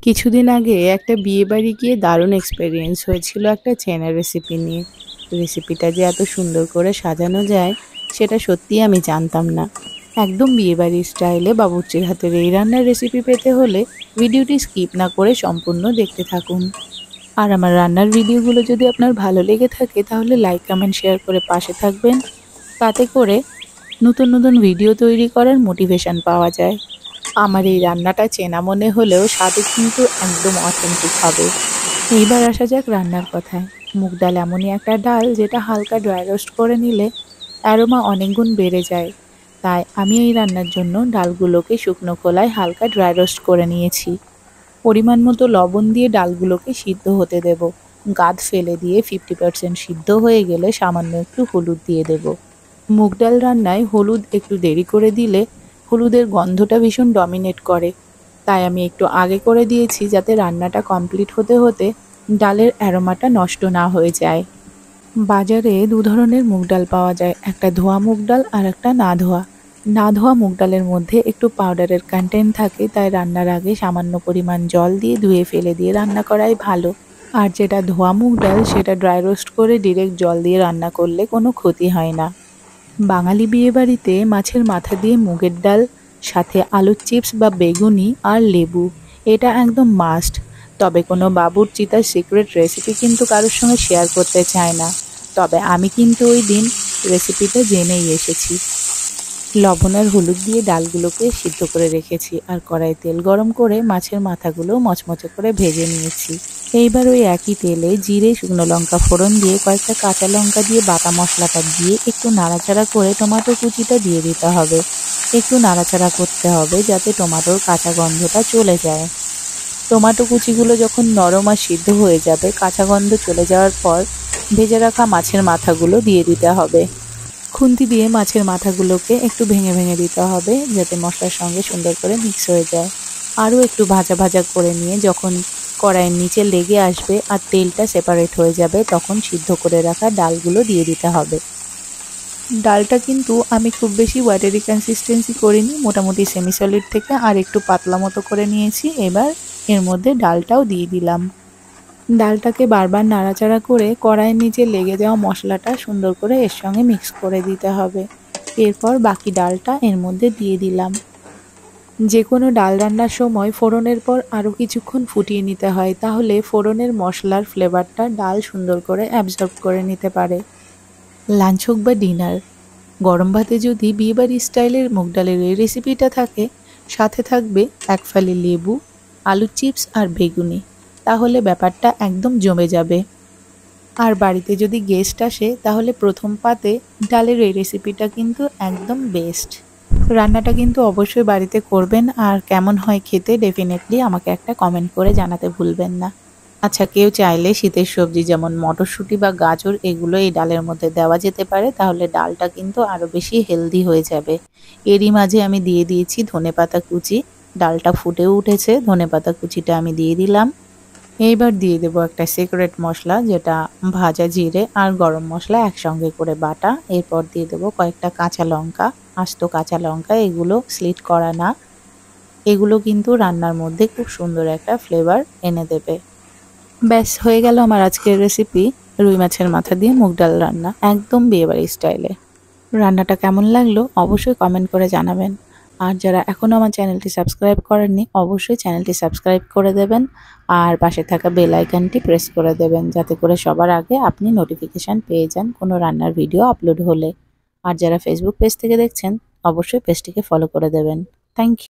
কিছুদিন আগে একটা বিয়েবাড়ি গিয়ে দারুণ এক্সপেরিয়েন্স হয়েছিল একটা চেনা রেসিপি নিয়ে। রেসিপিটা যে এত সুন্দর করে সাজানো যায় সেটা সত্যিই আমি জানতাম না। একদম বিয়েবাড়ির স্টাইলে বাবুর্চির হাতের এই রান্নার রেসিপি পেতে হলে ভিডিওটি স্কিপ না করে সম্পূর্ণ দেখতে থাকুন। আর আমার রান্নার ভিডিওগুলো যদি আপনার ভালো লেগে থাকে তাহলে লাইক কমেন্ট শেয়ার করে পাশে থাকবেন। তাতে করে নতুন নতুন ভিডিও তৈরি করার মোটিভেশন পাওয়া যায়। আমার এই রান্নাটা চেনা মনে হলেও স্বাদে কিন্তু একদম অথেন্টিক হবে। এইবার আসা যাক রান্নার কথায়। মুগ ডাল এমনই একটা ডাল যেটা হালকা ড্রাই রোস্ট করে নিলে অ্যারোমা অনেক গুণ বেড়ে যায়। তাই আমি এই রান্নার জন্য ডালগুলোকে শুকনো খোলায় হালকা ড্রাই রোস্ট করে নিয়েছি। পরিমাণ মতো লবণ দিয়ে ডালগুলোকে সিদ্ধ হতে দেব। গাদ ফেলে দিয়ে 50% সিদ্ধ হয়ে গেলে সামান্য একটু হলুদ দিয়ে দেব। মুগ ডাল রান্নায় হলুদ একটু দেরি করে দিলে হলুদের গন্ধটা ভীষণ ডমিনেট করে। তাই আমি একটু আগে করে দিয়েছি যাতে রান্নাটা কমপ্লিট হতে হতে ডালের অ্যারোমাটা নষ্ট না হয়ে যায়। বাজারে দু ধরনের মুগ ডাল পাওয়া যায়, একটা ধোয়া মুগ ডাল আর একটা না ধোয়া। না ধোয়া মুগ ডালের মধ্যে একটু পাউডারের কন্টেন্ট থাকে, তাই রান্নার আগে সামান্য পরিমাণ জল দিয়ে ধুয়ে ফেলে দিয়ে রান্না করাই ভালো। আর যেটা ধোয়া মুগ ডাল সেটা ড্রাই রোস্ট করে ডিরেক্ট জল দিয়ে রান্না করলে কোনো ক্ষতি হয় না। বাঙালি বিয়েবাড়িতে মাছের মাথা দিয়ে মুগের ডাল, সাথে আলুর চিপস বা বেগুনি আর লেবু, এটা একদম মাস্ট। তবে কোনো বাবুর্চি তার সিক্রেট রেসিপি কিন্তু কারোর সঙ্গে শেয়ার করতে চায় না। তবে আমি কিন্তু ওই দিন রেসিপিটা জেনেই এসেছি। লবণ আর হলুদ দিয়ে ডালগুলোকে সিদ্ধ করে রেখেছি আর কড়াই তেল গরম করে মাছের মাথাগুলো মচমচে করে ভেজে নিয়েছি। এইবার ওই একই তেলে জিরে, শুকনো লঙ্কা ফোড়ন দিয়ে কয়েকটা কাঁচা লঙ্কা দিয়ে বাটা মশলাটা দিয়ে একটু নাড়াচাড়া করে টমেটো কুচিটা দিয়ে দিতে হবে। একটু নাড়াচাড়া করতে হবে যাতে টমেটোর কাঁচা গন্ধটা চলে যায়। টমেটো কুচিগুলো যখন নরম আর সিদ্ধ হয়ে যাবে, কাঁচা গন্ধ চলে যাওয়ার পর ভেজে রাখা মাছের মাথাগুলো দিয়ে দিতে হবে। খুন্তি দিয়ে মাছের মাথাগুলোকে একটু ভেঙে ভেঙে দিতে হবে যাতে মশলার সঙ্গে সুন্দর করে মিক্স হয়ে যায়। আরও একটু ভাজা ভাজা করে নিয়ে যখন কড়াইয়ের নিচে লেগে আসবে আর তেলটা সেপারেট হয়ে যাবে, তখন সিদ্ধ করে রাখা ডালগুলো দিয়ে দিতে হবে। ডালটা কিন্তু আমি খুব বেশি ওয়াটারি কনসিস্টেন্সি করিনি, মোটামুটি সেমি সলিড থেকে আর একটু পাতলা মতো করে নিয়েছি। এবার এর মধ্যে ডালটাও দিয়ে দিলাম। ডালটাকে বারবার নাড়াচাড়া করে কড়াইয়ের নিচে লেগে যাওয়া মশলাটা সুন্দর করে এর সঙ্গে মিক্স করে দিতে হবে। এরপর বাকি ডালটা এর মধ্যে দিয়ে দিলাম। যে কোনো ডাল রান্নার সময় ফোড়নের পর আরও কিছুক্ষণ ফুটিয়ে নিতে হয়, তাহলে ফোড়নের মশলার ফ্লেভারটা ডাল সুন্দর করে অ্যাবজর্ব করে নিতে পারে। লাঞ্চ হোক বা ডিনার, গরম ভাতে যদি বিয়েবাড়ি স্টাইলের মুগ ডালের এই রেসিপিটা থাকে, সাথে থাকবে এক ফালি লেবু, আলু চিপস আর বেগুনি, তাহলে ব্যাপারটা একদম জমে যাবে। আর বাড়িতে যদি গেস্ট আসে তাহলে প্রথম পাতে ডালের এই রেসিপিটা কিন্তু একদম বেস্ট। রান্নাটা কিন্তু অবশ্যই বাড়িতে করবেন, আর কেমন হয় খেতে ডেফিনেটলি আমাকে একটা কমেন্ট করে জানাতে ভুলবেন না। আচ্ছা, কেউ চাইলে শীতের সবজি যেমন মটরশুঁটি বা গাজর এগুলো এই ডালের মধ্যে দেওয়া যেতে পারে, তাহলে ডালটা কিন্তু আরও বেশি হেলদি হয়ে যাবে। এরই মাঝে আমি দিয়ে দিয়েছি ধনেপাতা কুচি। ডালটা ফুটেও উঠেছে, ধনেপাতা কুচিটা আমি দিয়ে দিলাম। এইবার দিয়ে দেবো একটা সিক্রেট মশলা, যেটা ভাজা জিরে আর গরম মশলা একসঙ্গে করে বাটা। এরপর দিয়ে দেবো কয়েকটা কাঁচা লঙ্কা, আস্ত কাঁচা লঙ্কা, এগুলো স্লিট করা না। এগুলো কিন্তু রান্নার মধ্যে খুব সুন্দর একটা ফ্লেভার এনে দেবে। ব্যাস হয়ে গেল আমার আজকের রেসিপি, রুই মাছের মাথা দিয়ে মুগ ডাল রান্না, একদম বিয়েবাড়ি স্টাইলে। রান্নাটা কেমন লাগলো অবশ্যই কমেন্ট করে জানাবেন। আর যারা এখনও আমার চ্যানেলটি সাবস্ক্রাইব করেননি অবশ্যই চ্যানেলটি সাবস্ক্রাইব করে দেবেন আর পাশে থাকা বেল আইকনটি প্রেস করে দেবেন, যাতে করে সবার আগে আপনি নোটিফিকেশান পেয়ে যান কোনো রান্নার ভিডিও আপলোড হলে। আর যারা ফেসবুক পেজ থেকে দেখছেন অবশ্যই পেজটিকে ফলো করে দেবেন। Thank you.